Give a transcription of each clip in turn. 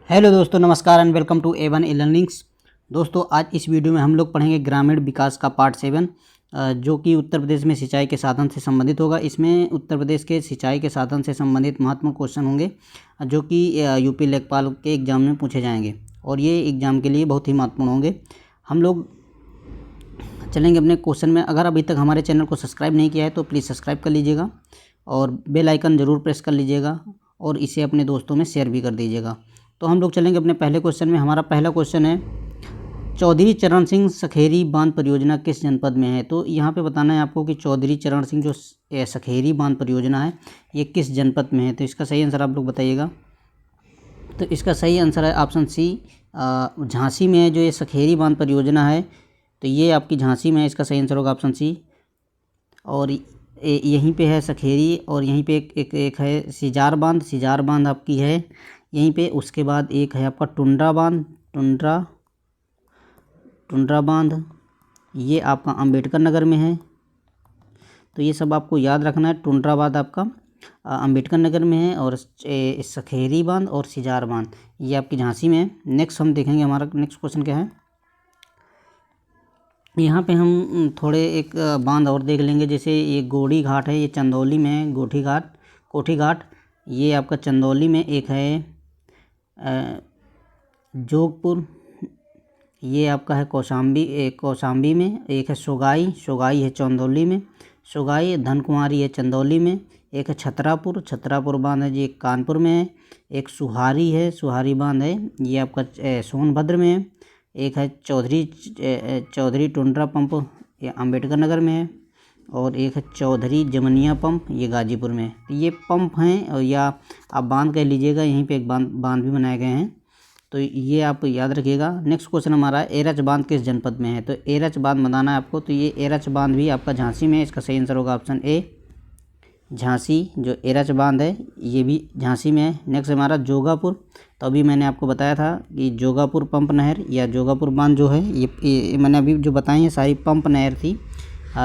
Hello दोस्तों, नमस्कार and welcome to A1 ई-लर्निंग्स। दोस्तों, आज इस वीडियो में हम लोग पढ़ेंगे ग्रामीण विकास का पार्ट 7, जो कि उत्तर प्रदेश में सिंचाई के साधन से संबंधित होगा। इसमें उत्तर प्रदेश के सिंचाई के साधन से संबंधित महत्वपूर्ण क्वेश्चन होंगे जो कि यूपी लेखपाल के एग्ज़ाम में पूछे जाएंगे और ये एग्ज़ाम के लिए बहुत ही महत्वपूर्ण होंगे। हम लोग चलेंगे अपने क्वेश्चन में। अगर अभी तक हमारे चैनल को सब्सक्राइब नहीं किया है तो प्लीज़ सब्सक्राइब कर लीजिएगा और बेल आइकन ज़रूर प्रेस कर लीजिएगा और इसे अपने दोस्तों में शेयर भी कर दीजिएगा। तो हम लोग चलेंगे अपने पहले क्वेश्चन में। हमारा पहला क्वेश्चन है, चौधरी चरण सिंह सखेरी बांध परियोजना किस जनपद में है। तो यहाँ पे बताना है आपको कि चौधरी चरण सिंह जो सखेरी बांध परियोजना है ये किस जनपद में है। तो इसका सही आंसर आप लोग बताइएगा। तो इसका सही आंसर है ऑप्शन सी, झांसी में है जो ये सखेरी बांध परियोजना है। तो ये आपकी झांसी में है, इसका सही आंसर होगा ऑप्शन सी। और यहीं पे है सखेरी और यहीं पे एक है सिजार बांध आपकी है यहीं पे। उसके बाद एक है आपका टुंड्रा बांध, ये आपका अंबेडकर नगर में है। तो ये सब आपको याद रखना है। टुंड्रा बांध आपका अंबेडकर नगर में है और सखेरी बांध और सिजार बांध ये आपकी झांसी में है। नेक्स्ट हम देखेंगे, हमारा नेक्स्ट क्वेश्चन क्या है। यहाँ पे हम थोड़े एक बांध और देख लेंगे। जैसे ये गोड़ी घाट है, ये चंदौली में है। कोठी घाट ये आपका चंदौली में। एक है जोगपुर, ये आपका है कौशाम्बी में। एक है सोगाई है चंदौली में। सोगाई धनकुमारी है चंदौली में। एक है छतरापुर बांध है, ये कानपुर में है। एक सुहारी बांध है, ये आपका सोनभद्र में है। एक है चौधरी टुंड्रा पंप, ये अंबेडकर नगर में है। और एक है चौधरी जमनिया पंप, ये गाजीपुर में है। तो ये पंप हैं और या आप बांध कह लीजिएगा। यहीं पे एक बांध भी बनाए गए हैं, तो ये आप याद रखिएगा। नेक्स्ट क्वेश्चन हमारा है, एरच बांध किस जनपद में है। तो एरच बांध बताना है आपको। तो ये एरच बांध भी आपका झांसी में है, इसका सही आंसर होगा ऑप्शन ए, झांसी। जो एरच बांध है ये भी झांसी में है। नेक्स्ट हमारा जोगापुर। तो अभी मैंने आपको बताया था कि जोगापुर पंप नहर या जोगापुर बांध जो है ये मैंने अभी जो बताई है सारी पंप नहर थी।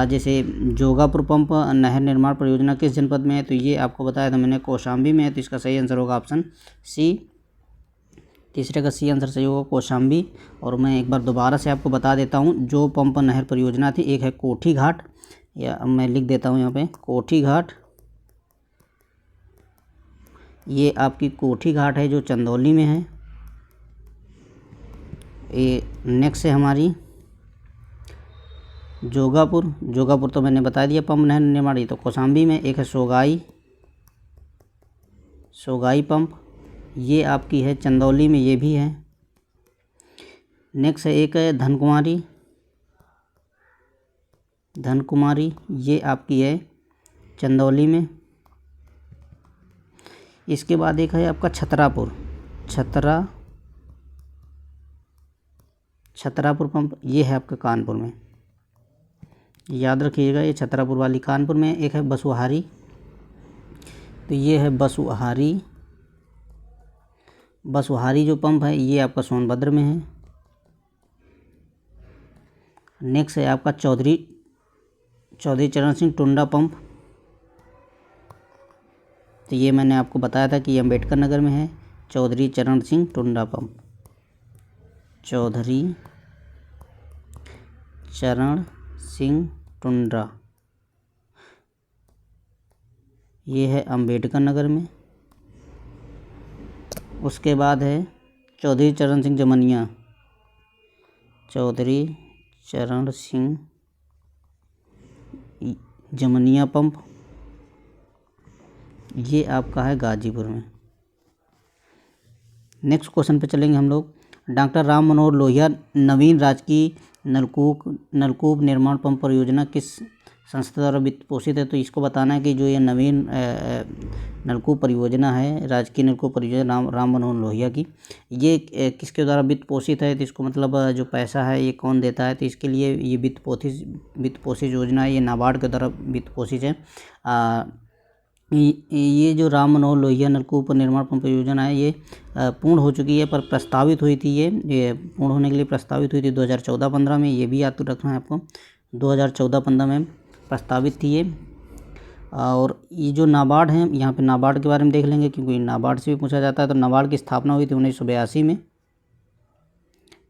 जैसे जोगापुर पंप नहर निर्माण परियोजना किस जनपद में है। तो ये आपको बताया था मैंने, कौशाम्बी में है। तो इसका सही आंसर होगा ऑप्शन सी। तीसरे का सी आंसर सही होगा, कौशाम्बी। और मैं एक बार दोबारा से आपको बता देता हूँ जो पंप नहर परियोजना थी। एक है कोठी घाट, या मैं लिख देता हूँ यहाँ पे कोठी घाट, ये आपकी कोठी घाट है जो चंदौली में है। ये नेक्स्ट है हमारी जोगापुर तो मैंने बता दिया पंप नहर निर्माण, ये तो कौशाम्बी में। एक है सोगाई पंप, ये आपकी है चंदौली में, ये भी है। नेक्स्ट है एक है धनकुमारी, ये आपकी है चंदौली में। इसके बाद एक है आपका छतरापुर पंप, ये है आपका कानपुर में, याद रखिएगा। ये छतरापुर वाली कानपुर में। एक है बसुहारी, तो ये है बसुहारी जो पंप है ये आपका सोनभद्र में है। नेक्स्ट है आपका चौधरी चरण सिंह टुंडा पंप, तो ये मैंने आपको बताया था कि ये अंबेडकर नगर में है। चौधरी चरण सिंह टुंडा पंप, चौधरी चरण सिंह टुंड्रा, ये है अंबेडकर नगर में। उसके बाद है चौधरी चरण सिंह जमनिया पंप, ये आपका है गाजीपुर में। नेक्स्ट क्वेश्चन पे चलेंगे हम लोग। डॉक्टर राम मनोहर लोहिया नवीन राजकीय नलकूप निर्माण पंप परियोजना किस संस्था द्वारा वित्त पोषित है। तो इसको बताना है कि जो ये नवीन नलकूप परियोजना है, राजकीय नलकूप परियोजना राम मनोहर लोहिया की, ये किसके द्वारा वित्त पोषित है। तो इसको मतलब जो पैसा है ये कौन देता है। तो इसके लिए ये वित्त पोषित योजना है, ये नाबार्ड के द्वारा वित्त पोषित है। ये जो राम मनोहर लोहिया नलकूप निर्माण पंप योजना है ये पूर्ण हो चुकी है, पर प्रस्तावित हुई थी। ये पूर्ण होने के लिए प्रस्तावित हुई थी 2014-15 में। ये भी याद रखना है आपको, 2014-15 में प्रस्तावित थी ये। और ये जो नाबार्ड है, यहाँ पे नाबार्ड के बारे में देख लेंगे क्योंकि नाबार्ड से भी पूछा जाता है। तो नाबार्ड की स्थापना हुई थी 1982 में।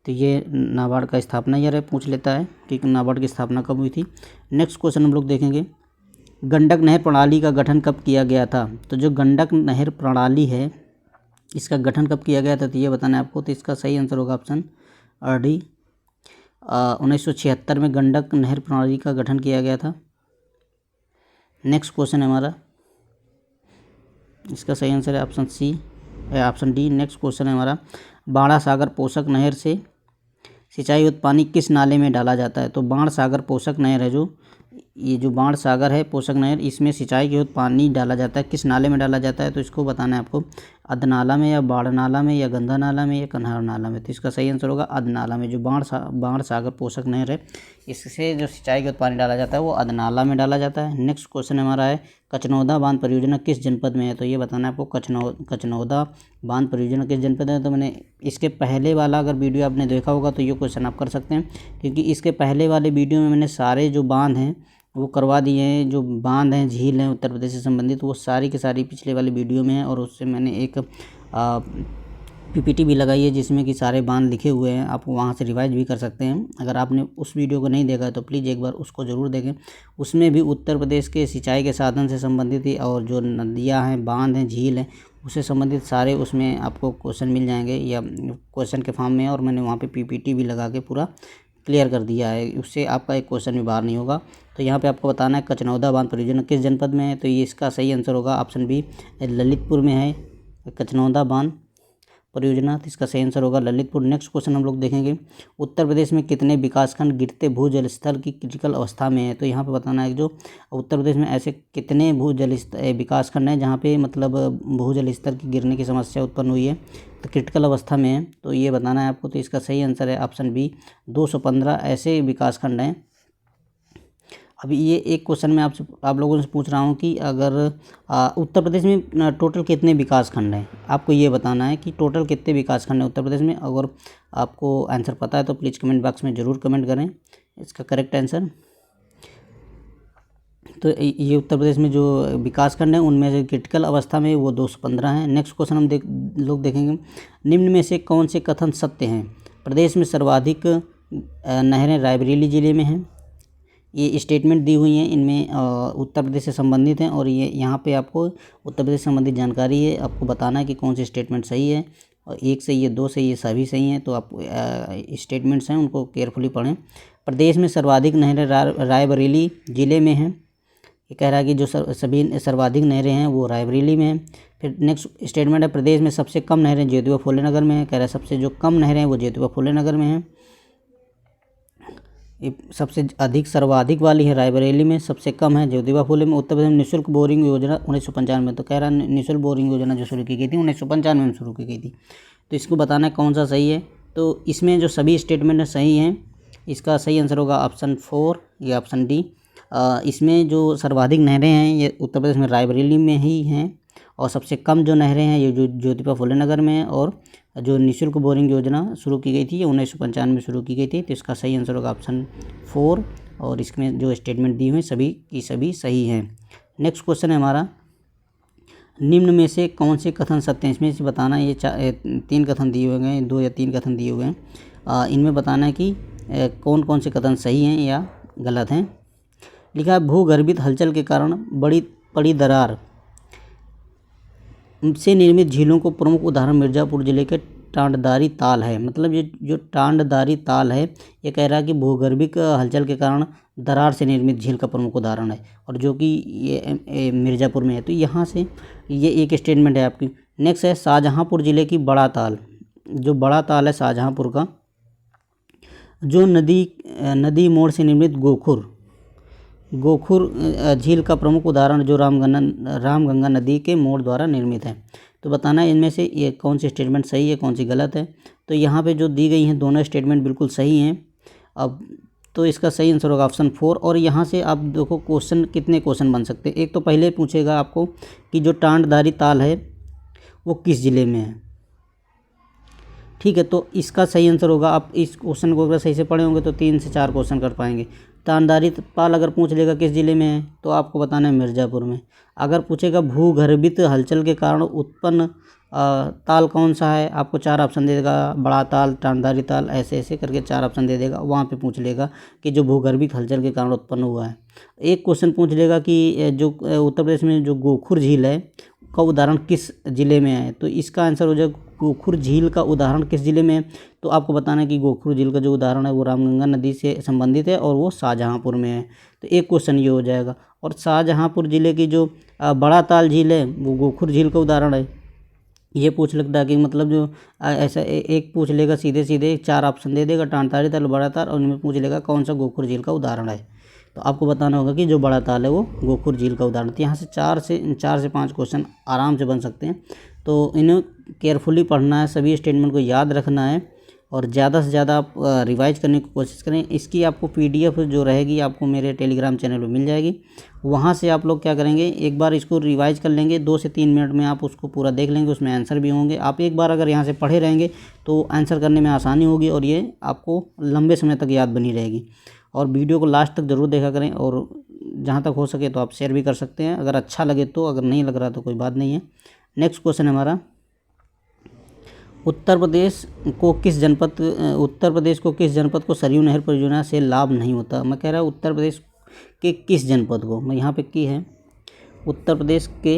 तो ये नाबार्ड का स्थापना ईयर है, पूछ लेता है कि नाबार्ड की स्थापना कब हुई थी। नेक्स्ट क्वेश्चन हम लोग देखेंगे, गंडक नहर प्रणाली का गठन कब किया गया था। तो जो गंडक नहर प्रणाली है इसका गठन कब किया गया था, तो ये बताना है आपको। तो इसका सही आंसर होगा ऑप्शन डी, 1976 में गंडक नहर प्रणाली का गठन किया गया था। नेक्स्ट क्वेश्चन है हमारा, इसका सही आंसर है option C, option D. Next question है हमारा, बाणा सागर पोषक नहर से सिंचाई युक्त पानी किस नाले में डाला जाता है। तो बाण सागर पोषक नहर है, जो ये जो बाण सागर है पोषक नहर, इसमें सिंचाई के युक्त पानी डाला जाता है, किस नाले में डाला जाता है। तो इसको बताना है आपको, अधनाला में या बाढ़ नाला में या गंगा नाला में या कन्हार नाला में। तो इसका सही आंसर होगा अधनाला में। जो बाण सागर पोषक नहर है इससे जो सिंचाई के युक्त पानी डाला जाता है वो अधनाला में डाला जाता है। नेक्स्ट क्वेश्चन हमारा है, कचनौदा बांध परियोजना किस जनपद में है। तो ये बताना है आपको, कचनौदा बांध परियोजना किस जनपद में है। तो मैंने इसके पहले वाला अगर वीडियो आपने देखा होगा तो ये क्वेश्चन आप कर सकते हैं, क्योंकि इसके पहले वाले वीडियो में मैंने सारे जो बांध हैं वो करवा दिए हैं। जो बांध हैं, झील हैं उत्तर प्रदेश से संबंधित, वो सारी की सारी पिछले वाले वीडियो में है। और उससे मैंने एक पीपीटी भी लगाई है जिसमें कि सारे बांध लिखे हुए हैं, आप वहाँ से रिवाइज भी कर सकते हैं। अगर आपने उस वीडियो को नहीं देखा है तो प्लीज़ एक बार उसको ज़रूर देखें। उसमें भी उत्तर प्रदेश के सिंचाई के साधन से संबंधित ही और जो नदियाँ हैं, बांध हैं, झील हैं, उससे संबंधित सारे उसमें आपको क्वेश्चन मिल जाएंगे या क्वेश्चन के फॉर्म में। और मैंने वहाँ पे पीपीटी भी लगा के पूरा क्लियर कर दिया है, उससे आपका एक क्वेश्चन भी बाहर नहीं होगा। तो यहाँ पे आपको बताना है कचनौदा बांध परियोजना किस जनपद में है। तो ये इसका सही आंसर होगा ऑप्शन बी, ललितपुर में है कचनौदा बांध परियोजना। तो इसका सही आंसर होगा ललितपुर। नेक्स्ट क्वेश्चन हम लोग देखेंगे, उत्तर प्रदेश में कितने विकासखंड गिरते भूजल स्तर की क्रिटिकल अवस्था में है। तो यहाँ पे बताना है जो उत्तर प्रदेश में ऐसे कितने भूजल विकासखंड हैं जहाँ पे मतलब भूजल स्तर की गिरने की समस्या उत्पन्न हुई है, तो क्रिटिकल अवस्था में है। तो ये बताना है आपको। तो इसका सही आंसर है ऑप्शन बी, 215 ऐसे विकासखंड हैं। अभी ये एक क्वेश्चन मैं आप लोगों से पूछ रहा हूँ कि अगर उत्तर प्रदेश में टोटल कितने विकासखंड हैं, आपको ये बताना है कि टोटल कितने विकासखंड हैं उत्तर प्रदेश में। अगर आपको आंसर पता है तो प्लीज़ कमेंट बॉक्स में ज़रूर कमेंट करें इसका करेक्ट आंसर। तो ये उत्तर प्रदेश में जो विकासखंड हैं उनमें से क्रिटिकल अवस्था में वो 215 हैं। नेक्स्ट क्वेश्चन हम लोग देखेंगे, निम्न में से कौन से कथन सत्य हैं। प्रदेश में सर्वाधिक नहरें रायबरेली ज़िले में हैं। ये स्टेटमेंट दी हुई हैं, इनमें उत्तर प्रदेश से संबंधित हैं और ये यहाँ पे आपको उत्तर प्रदेश से संबंधित जानकारी है। आपको बताना है कि कौन सी स्टेटमेंट सही है, और एक सही है, दो सही है, सभी सही हैं। तो आप स्टेटमेंट्स हैं उनको केयरफुली पढ़ें। प्रदेश में सर्वाधिक नहरें रायबरेली ज़िले में हैं। ये कह रहा है कि जो सभी सर्वाधिक नहरें हैं वो रायबरेली में हैं। फिर नेक्स्ट स्टेटमेंट है, प्रदेश में सबसे कम नहरें ज्योतिबा फुले नगर में है। कह रहा है सबसे जो कम नहरें हैं वो ज्योतिबा फुले नगर में हैं। ये सबसे अधिक सर्वाधिक वाली है रायबरेली में, सबसे कम है ज्योतिबा फुले में। उत्तर प्रदेश में निःशुल्क बोरिंग योजना 1995 में। तो कह रहा है निःशुल्क बोरिंग योजना जो शुरू की गई थी 1995 में शुरू की गई थी। तो इसको बताना है कौन सा सही है। तो इसमें जो सभी स्टेटमेंट है सही हैं। इसका सही आंसर होगा ऑप्शन 4 या ऑप्शन डी। इसमें जो सर्वाधिक नहरें हैं ये उत्तर प्रदेश में रायबरेली में ही हैं, और सबसे कम जो नहरें हैं ये जो ज्योतिबा फुले नगर में है। और जो निःशुल्क बोरिंग योजना शुरू की गई थी ये 1995 में शुरू की गई थी। तो इसका सही आंसर होगा ऑप्शन 4, और इसमें जो स्टेटमेंट दी हुई सभी की सभी सही हैं। नेक्स्ट क्वेश्चन है हमारा, निम्न में से कौन से कथन सत्य हैं। इसमें से बताना है, ये 3 कथन दिए हुए हैं, 2 या 3 कथन दिए हुए हैं। इनमें बताना है कि कौन कौन से कथन सही हैं या गलत हैं। लिखा है, भूगर्भित हलचल के कारण बड़ी दरार से निर्मित झीलों को प्रमुख उदाहरण मिर्ज़ापुर जिले के टांडदारी ताल है। मतलब ये जो टांडदारी ताल है ये कह रहा है कि भूगर्भिक हलचल के कारण दरार से निर्मित झील का प्रमुख उदाहरण है, और जो कि ये मिर्ज़ापुर में है। तो यहाँ से ये एक स्टेटमेंट है आपकी। नेक्स्ट है, शाहजहाँपुर जिले की बड़ा ताल, जो बड़ा ताल है शाहजहाँपुर का, जो नदी मोड़ से निर्मित गोखुर झील का प्रमुख उदाहरण जो रामगंगा नदी के मोड़ द्वारा निर्मित है। तो बताना है इनमें से ये कौन सी स्टेटमेंट सही है, कौन सी गलत है। तो यहाँ पे जो दी गई हैं दोनों स्टेटमेंट बिल्कुल सही हैं। अब तो इसका सही आंसर होगा ऑप्शन 4। और यहाँ से आप देखो क्वेश्चन, कितने क्वेश्चन बन सकते हैं। एक तो पहले पूछेगा आपको कि जो टांडदारी ताल है वो किस ज़िले में है, ठीक है। तो इसका सही आंसर होगा, आप इस क्वेश्चन को अगर सही से पढ़े होंगे तो 3 से 4 क्वेश्चन कर पाएंगे। तांडारी पाल अगर पूछ लेगा किस जिले में है तो आपको बताना है मिर्ज़ापुर में। अगर पूछेगा भूगर्भित हलचल के कारण उत्पन्न ताल कौन सा है, आपको 4 ऑप्शन दे देगा, बड़ा ताल, तांडारी ताल, ऐसे ऐसे करके 4 ऑप्शन दे देगा। वहाँ पे पूछ लेगा कि जो भूगर्भित हलचल के कारण उत्पन्न हुआ है। एक क्वेश्चन पूछ लेगा कि जो उत्तर प्रदेश में जो गोखुर झील है का उदाहरण किस जिले में है, तो इसका आंसर हो जाएगा गोखुर झील का उदाहरण किस जिले में है। तो आपको बताना है कि गोखुर झील का जो उदाहरण है वो रामगंगा नदी से संबंधित है और वो शाहजहाँपुर में है। तो एक क्वेश्चन ये हो जाएगा। और शाहजहाँपुर ज़िले की जो बड़ा ताल झील है वो गोखुर झील का उदाहरण है। ये पूछ लगता है कि मतलब जो ऐसा एक पूछ लेगा सीधे सीधे 4 ऑप्शन दे देगा, तांडारी ताल, बड़ा ताल, और उनमें पूछ लेगा कौन सा गोखुर झील का उदाहरण है। तो आपको बताना होगा कि जो बड़ा ताल है वो गोखुर झील का उदाहरण। तो यहाँ से 4 से 5 क्वेश्चन आराम से बन सकते हैं। तो इन्हें केयरफुली पढ़ना है, सभी स्टेटमेंट को याद रखना है और ज़्यादा से ज़्यादा आप रिवाइज करने की कोशिश करें। इसकी आपको PDF जो रहेगी आपको मेरे टेलीग्राम चैनल पर मिल जाएगी। वहाँ से आप लोग क्या करेंगे, एक बार इसको रिवाइज कर लेंगे, 2 से 3 मिनट में आप उसको पूरा देख लेंगे, उसमें आंसर भी होंगे। आप एक बार अगर यहाँ से पढ़े रहेंगे तो आंसर करने में आसानी होगी और ये आपको लंबे समय तक याद बनी रहेगी। और वीडियो को लास्ट तक ज़रूर देखा करें और जहाँ तक हो सके तो आप शेयर भी कर सकते हैं अगर अच्छा लगे तो, अगर नहीं लग रहा तो कोई बात नहीं है। नेक्स्ट क्वेश्चन है हमारा, उत्तर प्रदेश को किस जनपद को सरयू नहर परियोजना से लाभ नहीं होता। मैं कह रहा हूँ उत्तर प्रदेश के किस जनपद को, मैं यहाँ पे की है, उत्तर प्रदेश के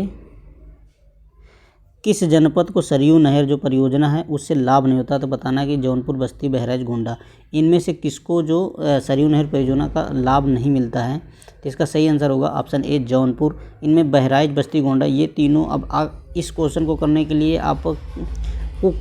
किस जनपद को सरयू नहर जो परियोजना है उससे लाभ नहीं होता। तो बताना है कि जौनपुर, बस्ती, बहराइच, गोंडा, इनमें से किसको जो सरयू नहर परियोजना का लाभ नहीं मिलता है। तो इसका सही आंसर होगा ऑप्शन ए जौनपुर। इनमें बहराइच, बस्ती, गोंडा ये तीनों, अब इस क्वेश्चन को करने के लिए आपको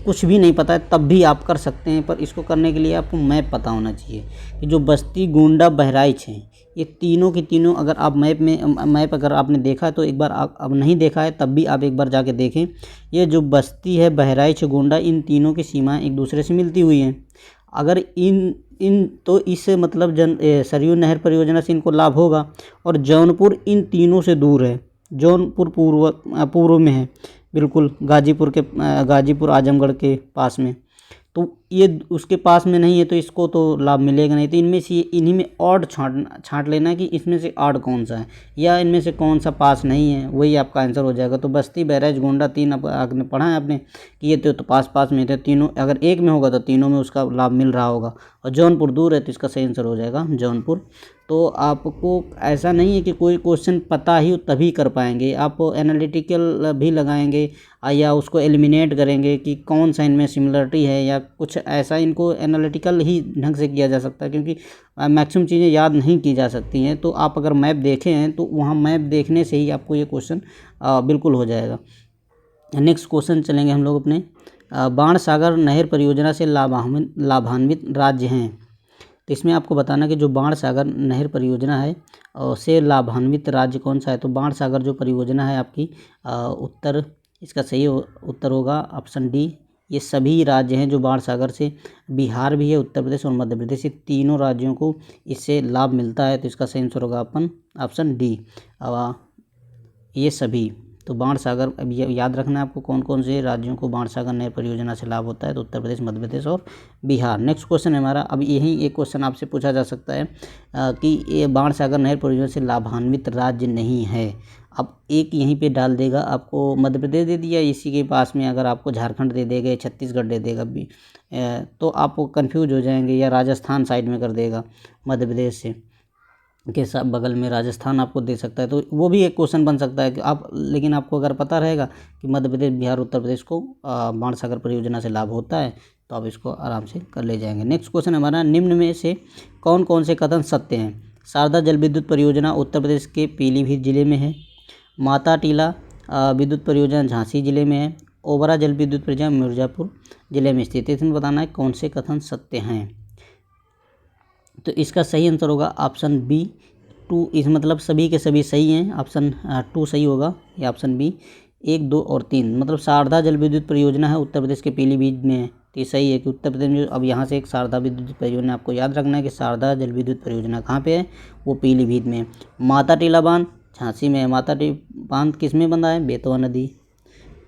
कुछ भी नहीं पता है तब भी आप कर सकते हैं, पर इसको करने के लिए आपको मैप पता होना चाहिए कि जो बस्ती, गोंडा, बहराइच हैं ये तीनों की तीनों, अगर आप मैप अगर आपने देखा है तो एक बार अब नहीं देखा है तब भी आप एक बार जाके देखें। ये जो बस्ती है, बहराइच, गोंडा, इन तीनों की सीमाएं एक दूसरे से मिलती हुई हैं। अगर इन तो इससे मतलब सरयू नहर परियोजना से इनको लाभ होगा। और जौनपुर इन तीनों से दूर है, जौनपुर पूर्व में है, बिल्कुल गाजीपुर आजमगढ़ के पास में, तो ये उसके पास में नहीं है तो इसको तो लाभ मिलेगा नहीं। तो इनमें से इन्हीं में ऑड छांट लेना है कि इसमें से ऑड कौन सा है या इनमें से कौन सा पास नहीं है, वही आपका आंसर हो जाएगा। तो बस्ती, बहराइच, गोंडा 3 आपने पढ़ा है आपने कि ये तो पास में थे तीनों, अगर एक में होगा तो तीनों में उसका लाभ मिल रहा होगा। और जौनपुर दूर है तो इसका सही आंसर हो जाएगा जौनपुर। तो आपको ऐसा नहीं है कि कोई क्वेश्चन पता ही तभी कर पाएंगे, आप एनालिटिकल भी लगाएंगे या उसको एलिमिनेट करेंगे कि कौन सा इनमें सिमिलरिटी है या कुछ ऐसा, इनको एनालिटिकल ही ढंग से किया जा सकता है क्योंकि मैक्सिमम चीज़ें याद नहीं की जा सकती हैं। तो आप अगर मैप देखे हैं तो वहाँ मैप देखने से ही आपको ये क्वेश्चन बिल्कुल हो जाएगा। नेक्स्ट क्वेश्चन चलेंगे हम लोग अपने, बाणसागर नहर परियोजना से लाभान्वित राज्य हैं। तो इसमें आपको बताना कि जो बाणसागर नहर परियोजना है से लाभान्वित राज्य कौन सा है। तो बाणसागर जो परियोजना है आपकी इसका सही उत्तर होगा ऑप्शन डी। ये सभी राज्य हैं जो बाणसागर से, बिहार भी है, उत्तर प्रदेश और मध्य प्रदेश, ये तीनों राज्यों को इससे लाभ मिलता है। तो इसका सही आंसर होगा ऑप्शन डी, ये सभी। तो बाणसागर, अभी याद रखना है आपको कौन कौन से राज्यों को बाणसागर नहर परियोजना से लाभ होता है। तो उत्तर प्रदेश, मध्य प्रदेश और बिहार। नेक्स्ट क्वेश्चन है हमारा, अब यही एक क्वेश्चन आपसे पूछा जा सकता है कि ये बाणसागर नहर परियोजना से लाभान्वित राज्य नहीं है। अब एक यहीं पे डाल देगा, आपको मध्य प्रदेश दे दिया, इसी के पास में अगर आपको झारखंड दे देगा, छत्तीसगढ़ दे देगा भी, तो आप कन्फ्यूज हो जाएंगे, या राजस्थान साइड में कर देगा मध्य प्रदेश से के साथ बगल में राजस्थान आपको दे सकता है। तो वो भी एक क्वेश्चन बन सकता है कि लेकिन आपको अगर पता रहेगा कि मध्य प्रदेश, बिहार, उत्तर प्रदेश को बाणसागर परियोजना से लाभ होता है तो आप इसको आराम से कर ले जाएंगे। नेक्स्ट क्वेश्चन हमारा, निम्न में से कौन कौन से कथन सत्य हैं। शारदा जल विद्युत परियोजना उत्तर प्रदेश के पीलीभीत जिले में है, माता टीला विद्युत परियोजना झांसी जिले में है, ओबरा जल विद्युत परियोजना मिर्ज़ापुर जिले में स्थित है। इसमें बताना है कौन से कथन सत्य हैं। तो इसका सही आंसर होगा ऑप्शन बी 2, इस मतलब सभी के सभी सही हैं, ऑप्शन 2 सही होगा, या ऑप्शन बी 1, 2 और 3। मतलब शारदा जल विद्युत परियोजना है उत्तर प्रदेश के पीलीभीत में है, तो ये सही है कि उत्तर प्रदेश में। अब यहाँ से एक शारदा विद्युत परियोजना आपको याद रखना है कि शारदा जल विद्युत परियोजना कहाँ पे है, वो पीलीभीत में है। माता टीला बांध झांसी में है, माता टीला बांध किस में बंधा है, बेतवा नदी।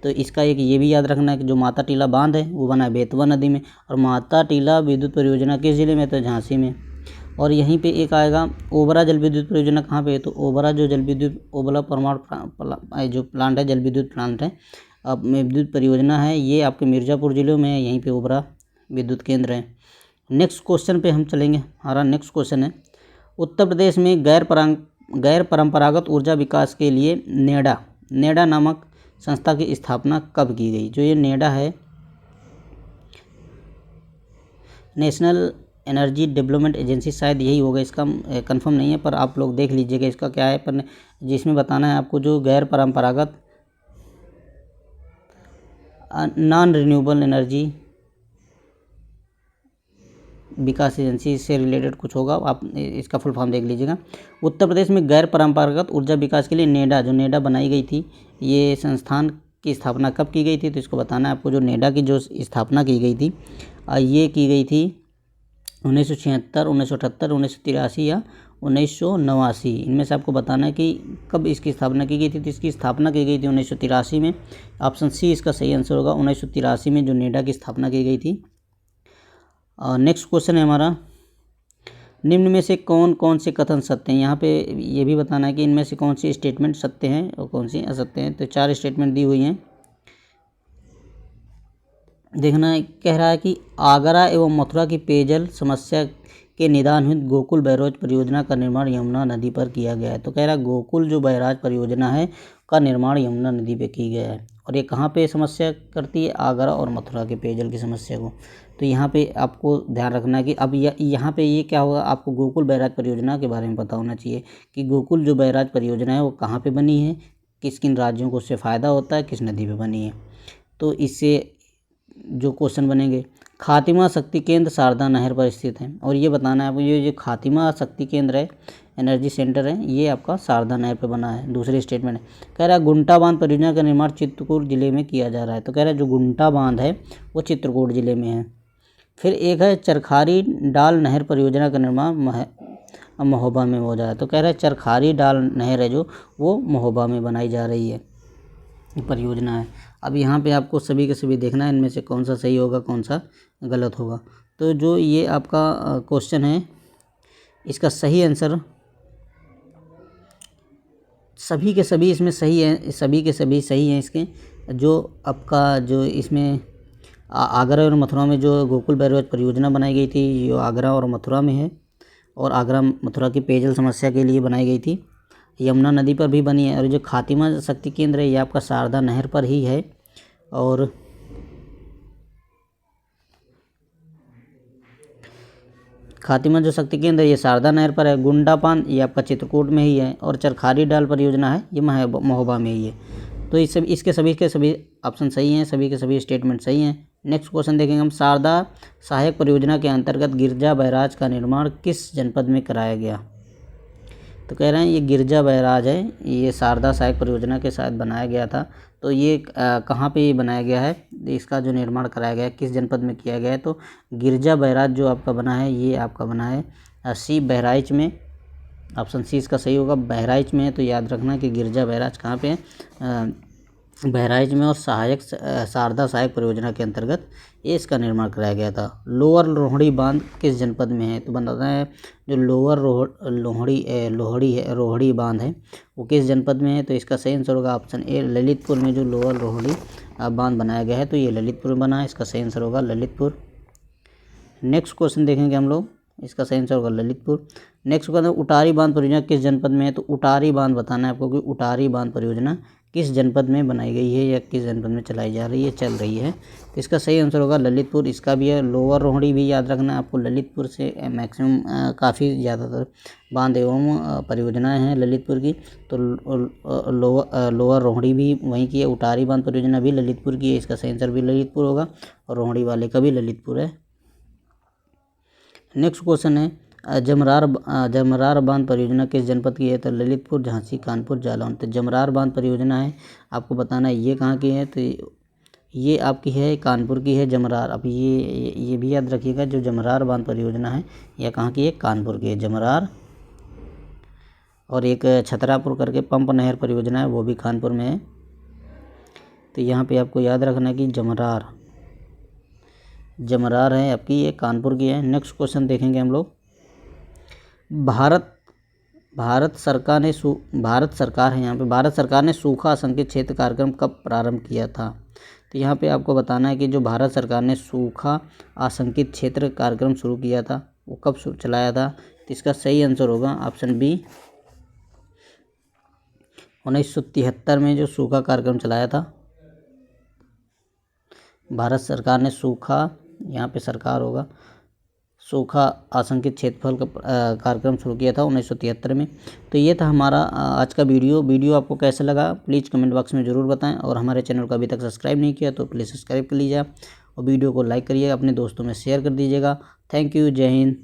तो इसका एक ये भी याद रखना है कि जो माता टीला बांध है वो बना है बेतवा नदी में, और माता टीला विद्युत परियोजना किस जिले में, तो झांसी में। और यहीं पे एक आएगा ओबरा जल विद्युत परियोजना कहाँ पे है, तो ओबरा जो जल विद्युत ओबरा परमाणु जो प्लांट है, जल विद्युत प्लांट है, अब विद्युत परियोजना है, ये आपके मिर्ज़ापुर ज़िले में है, यहीं पे ओबरा विद्युत केंद्र है। नेक्स्ट क्वेश्चन पे हम चलेंगे। हमारा नेक्स्ट क्वेश्चन है, उत्तर प्रदेश में गैर परंपरागत ऊर्जा विकास के लिए नेडा नामक संस्था की स्थापना कब की गई। जो ये नेडा है, नेशनल एनर्जी डेवलपमेंट एजेंसी, शायद यही होगा, इसका कंफर्म नहीं है, पर आप लोग देख लीजिएगा इसका क्या है, पर जिसमें बताना है आपको जो गैर परंपरागत नॉन रिन्यूएबल एनर्जी विकास एजेंसी से रिलेटेड कुछ होगा, आप इसका फुल फॉर्म देख लीजिएगा। उत्तर प्रदेश में गैर परंपरागत ऊर्जा विकास के लिए नेडा बनाई गई थी, ये संस्थान की स्थापना कब की गई थी, तो इसको बताना है आपको। जो नेडा की जो स्थापना की गई थी, ये की गई थी 1976, 1978, 1983 या 1989, इनमें से आपको बताना है कि कब इसकी स्थापना की गई थी। तो इसकी स्थापना की गई थी 1983 में। ऑप्शन सी इसका सही आंसर होगा, 1983 में जो नेडा की स्थापना की गई थी। नेक्स्ट क्वेश्चन है हमारा, निम्न में से कौन कौन से कथन सत्य हैं। यहाँ पे ये भी बताना है कि इनमें से कौन सी स्टेटमेंट सत्य हैं और कौन सी असत्य हैं। तो 4 स्टेटमेंट दी हुई हैं, देखना है। कह रहा है कि आगरा एवं मथुरा की पेयजल समस्या के निदान हेतु गोकुल बैराज परियोजना का निर्माण यमुना नदी पर किया गया है। तो कह रहा है गोकुल जो बैराज परियोजना है का निर्माण यमुना नदी पे किया गया है, और ये कहाँ पे समस्या करती है, आगरा और मथुरा के पेयजल की समस्या को। तो यहाँ पे आपको ध्यान रखना है कि अब यहाँ पे ये क्या होगा, आपको गोकुल बैराज परियोजना के बारे में पता होना चाहिए कि गोकुल जो बैराज परियोजना है वो कहाँ पे बनी है, किस किन राज्यों को उससे फ़ायदा होता है, किस नदी पे बनी है। तो इससे जो क्वेश्चन बनेंगे, खातिमा शक्ति केंद्र शारदा नहर पर स्थित है, और ये बताना है आपको, ये जो खातिमा शक्ति केंद्र है, एनर्जी सेंटर है, ये आपका शारदा नहर पर बना है। दूसरी स्टेटमेंट है, कह रहा है गुंटा बांध परियोजना का निर्माण चित्रकूट जिले में किया जा रहा है। तो कह रहा है जो गुंटा बांध है वो चित्रकूट जिले में है। फिर एक है चरखारी डाल नहर परियोजना का निर्माण महोबा में हो जा रहा है। तो कह रहा है चरखारी डाल नहर है जो वो महोबा में बनाई जा रही है परियोजना है। अब यहाँ पे आपको सभी के सभी देखना है इनमें से कौन सा सही होगा, कौन सा गलत होगा। तो जो ये आपका क्वेश्चन है, इसका सही आंसर सभी के सभी इसमें सही है, सभी के सभी सही हैं इसके। जो आपका जो इसमें आगरा और मथुरा में जो गोकुल बैराज परियोजना बनाई गई थी, ये आगरा और मथुरा में है, और आगरा मथुरा की पेयजल समस्या के लिए बनाई गई थी, यमुना नदी पर भी बनी है। और जो खातिमा शक्ति केंद्र है ये आपका शारदा नहर पर ही है, और खातिमा जो शक्ति केंद्र है ये शारदा नहर पर है। गुंडा बांध ये आपका चित्रकूट में ही है, और चरखारी डाल परियोजना है ये महोबा में ही है। तो इस सभी इसके सभी के सभी ऑप्शन सही हैं, सभी के सभी स्टेटमेंट सही हैं। नेक्स्ट क्वेश्चन देखेंगे हम, शारदा सहायक परियोजना के अंतर्गत गिरजा बैराज का निर्माण किस जनपद में कराया गया। तो कह रहे हैं ये गिरजा बैराज है, ये शारदा सहायक परियोजना के साथ बनाया गया था। तो ये कहाँ पे बनाया गया है, इसका जो निर्माण कराया गया है किस जनपद में किया गया है। तो गिरजा बैराज जो आपका बना है ये आपका बना है सी बहराइच में। ऑप्शन सी इसका सही होगा, बहराइच में है। तो याद रखना कि गिरजा बैराज कहाँ पे है, बहराइच में, और शारदा सहायक परियोजना के अंतर्गत ये इसका निर्माण कराया गया था। लोअर लोहड़ी बांध किस जनपद में है। तो बताना है जो लोअर रोहड़ी बांध है वो किस जनपद में है। तो इसका सही आंसर होगा ऑप्शन ए, ललितपुर में जो लोअर रोहड़ी बांध बनाया गया है तो ये ललितपुर में बना है, इसका सही आंसर होगा ललितपुर। नेक्स्ट क्वेश्चन देखेंगे हम लोग, इसका सही आंसर होगा ललितपुर। नेक्स्ट क्वेश्चन, उटारी बांध परियोजना किस जनपद में है। तो उटारी बांध बताना है आपको कि उटारी बांध परियोजना किस जनपद में बनाई गई है या किस जनपद में चलाई जा रही है, चल रही है। तो इसका सही आंसर होगा ललितपुर। इसका भी है लोअर रोहड़ी भी याद रखना है आपको, ललितपुर से मैक्सिमम काफ़ी ज़्यादातर बांध एवं परियोजनाएं हैं ललितपुर की। तो लोअर रोहड़ी भी वहीं की है, उटारी बांध परियोजना भी ललितपुर की है, इसका सही आंसर भी ललितपुर होगा, और रोहड़ी वाले का भी ललितपुर है। नेक्स्ट क्वेश्चन है, जमरार बांध परियोजना किस जनपद की है। तो ललितपुर, झांसी, कानपुर, जालौन। तो जमरार बांध परियोजना है, आपको बताना है ये कहाँ की है। तो ये आपकी है कानपुर की है जमरार। अब ये भी याद रखिएगा, जो जमरार बांध परियोजना है यह कहाँ की है, कानपुर की है जमरार। और एक छतरापुर करके पंप नहर परियोजना है वो भी कानपुर में है। तो यहाँ पे आपको याद रखना है कि जमरार है आपकी, ये कानपुर की है। नेक्स्ट क्वेश्चन देखेंगे हम लोग, भारत सरकार है यहाँ पे, भारत सरकार ने सूखा आशंकित क्षेत्र कार्यक्रम कब प्रारंभ किया था? तो यहाँ पे आपको बताना है कि जो भारत सरकार ने सूखा आशंकित क्षेत्र कार्यक्रम शुरू किया था वो कब चलाया था? तो इसका सही आंसर होगा ऑप्शन बी, 1973 में जो सूखा कार्यक्रम चलाया था भारत सरकार ने। सूखा, यहाँ पे सरकार होगा, सूखा आशंकित क्षेत्रफल का कार्यक्रम शुरू किया था 1973 में। तो ये था हमारा आज का वीडियो आपको कैसा लगा प्लीज़ कमेंट बॉक्स में ज़रूर बताएं, और हमारे चैनल को अभी तक सब्सक्राइब नहीं किया तो प्लीज़ सब्सक्राइब कर लीजिए और वीडियो को लाइक करिए, अपने दोस्तों में शेयर कर दीजिएगा। थैंक यू, जय हिंद।